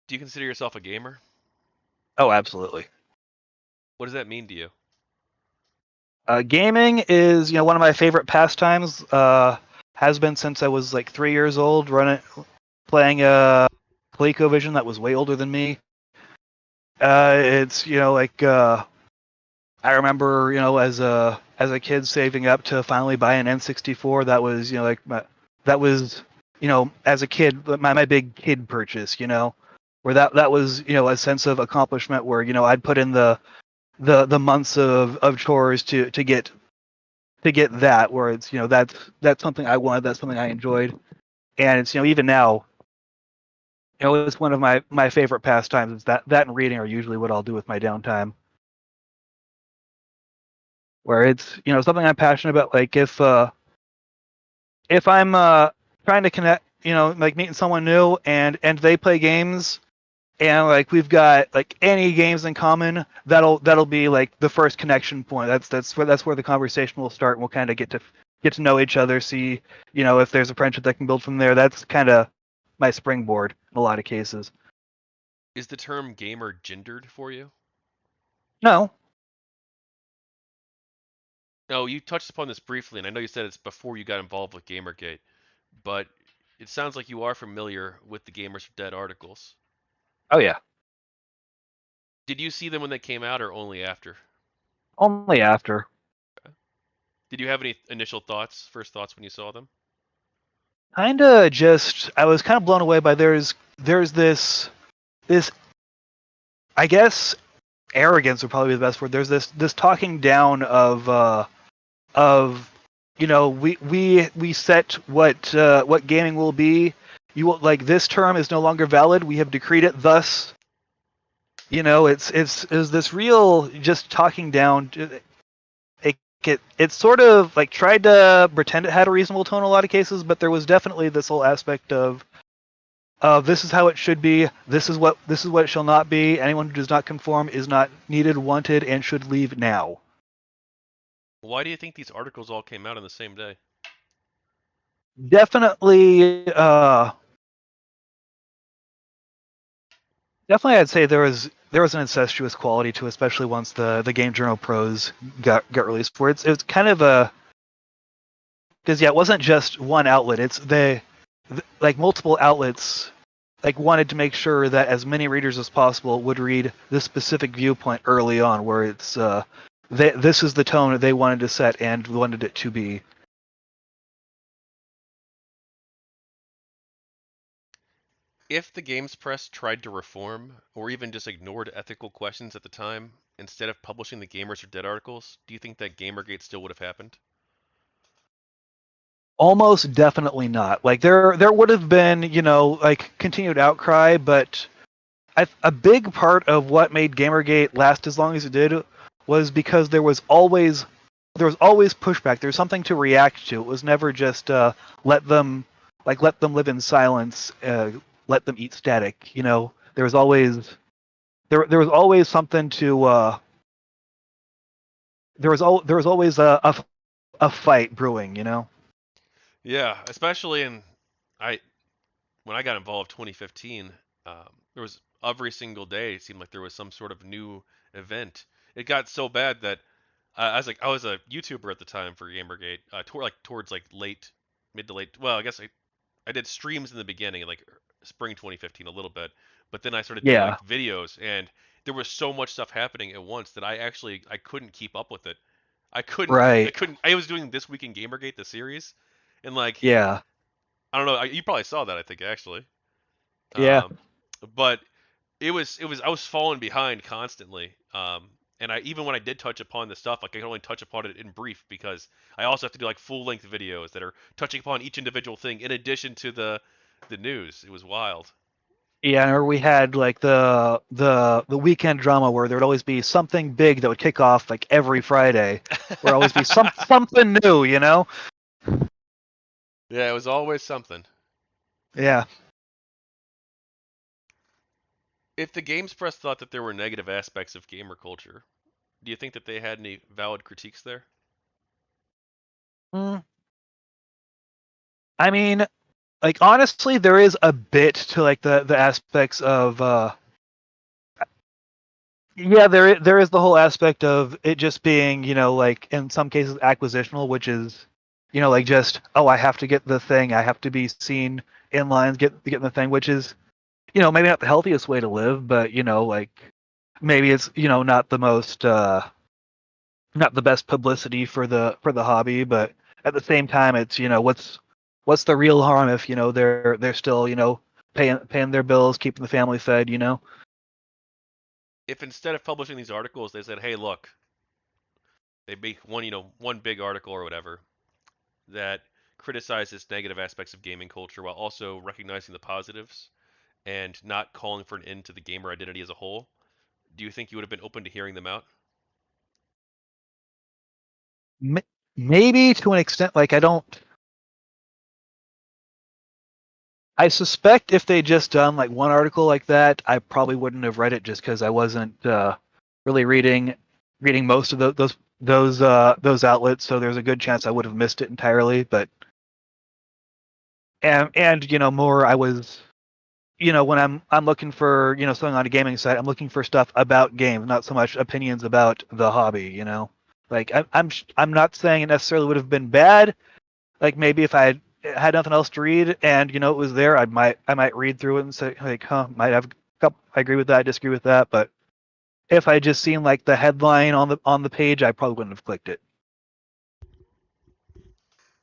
Do you consider yourself a gamer? Oh, absolutely. What does that mean to you? Gaming is, one of my favorite pastimes. Has been since I was like 3 years old. Playing a ColecoVision that was way older than me. It's I remember as a kid saving up to finally buy an N64. That was that was as a kid my big kid purchase. Where that was a sense of accomplishment where I'd put in the months of chores to get that, where it's that's something I wanted, that's something I enjoyed, and it's even now it's one of my favorite pastimes. Is that and reading are usually what I'll do with my downtime, where it's something I'm passionate about. Like if I'm trying to connect, like meeting someone new and they play games and like we've got like any games in common, that'll be like the first connection point. That's where the conversation will start, and we'll kind of get to know each other, see if there's a friendship that can build from there. That's kind of my springboard in a lot of cases. Is the term gamer gendered for you? No. No, you touched upon this briefly, and I know you said it's before you got involved with GamerGate, but it sounds like you are familiar with the Gamers are Dead articles. Oh yeah. Did you see them when they came out, or only after? Only after. Did you have any initial thoughts, first thoughts when you saw them? Kinda just I was kind of blown away by there's this I guess arrogance would probably be the best word. There's this talking down of we set what gaming will be. You will, like, this term is no longer valid. We have decreed it thus. It's this real just talking down. It sort of like tried to pretend it had a reasonable tone in a lot of cases, but there was definitely this whole aspect of this is how it should be. This is what it shall not be. Anyone who does not conform is not needed, wanted, and should leave now. Why do you think these articles all came out on the same day? Definitely, definitely, I'd say there was an incestuous quality to, especially once the Game Journal Pros got released. Where it's kind of a because it wasn't just one outlet. It's like multiple outlets like wanted to make sure that as many readers as possible would read this specific viewpoint early on, where this is the tone that they wanted to set and wanted it to be. If the games press tried to reform, or even just ignored ethical questions at the time, instead of publishing the Gamers are Dead articles, do you think that Gamergate still would have happened? Almost definitely not. Like there would have been like continued outcry, but a big part of what made Gamergate last as long as it did was because there was always pushback. There's something to react to. It was never just let them let them live in silence, let them eat static. There was always there was always something to there was always a fight brewing. Yeah, especially in I when I got involved 2015, there was every single day it seemed like there was some sort of new event. It got so bad that I was a YouTuber at the time for Gamergate, towards like late, mid to late. Well, I guess I did streams in the beginning, like spring 2015, a little bit, but then I started doing Yeah. like videos, and there was so much stuff happening at once that I couldn't keep up with it. I Right. couldn't. I was doing This Week in Gamergate, the series, and like Yeah. I don't know. You probably saw that, I think, actually. Yeah. Um, but it was I was falling behind constantly. And I even when I did touch upon the stuff, like I could only touch upon it in brief because I also have to do like full length videos that are touching upon each individual thing in addition to the news. It was wild. Yeah, or we had like the weekend drama where there would always be something big that would kick off like every Friday. Where always be something new. Yeah, it was always something. Yeah. If the Games Press thought that there were negative aspects of gamer culture, do you think that they had any valid critiques there? Mm, I mean, like honestly, there is a bit to like the aspects of yeah, there is the whole aspect of it just being, like in some cases acquisitional, which is, like just, oh, I have to get the thing, I have to be seen in lines, get the thing, which is, maybe not the healthiest way to live, but like maybe it's, not the most not the best publicity for the hobby, but at the same time it's, what's the real harm if, they're still, paying their bills, keeping the family fed. If instead of publishing these articles, they said, "Hey, look," they make one big article or whatever that criticizes negative aspects of gaming culture while also recognizing the positives and not calling for an end to the gamer identity as a whole, do you think you would have been open to hearing them out? M- Maybe to an extent, like I suspect if they just done like one article like that, I probably wouldn't have read it just because I wasn't really reading most of those outlets. So there's a good chance I would have missed it entirely. But and more I was when I'm looking for something on a gaming site, I'm looking for stuff about games, not so much opinions about the hobby. Like I'm not saying it necessarily would have been bad. Like maybe if I had nothing else to read and it was there, I might read through it and say like, huh, might have a couple. I agree with that. I disagree with that. But if I just seen like the headline on the page, I probably wouldn't have clicked it.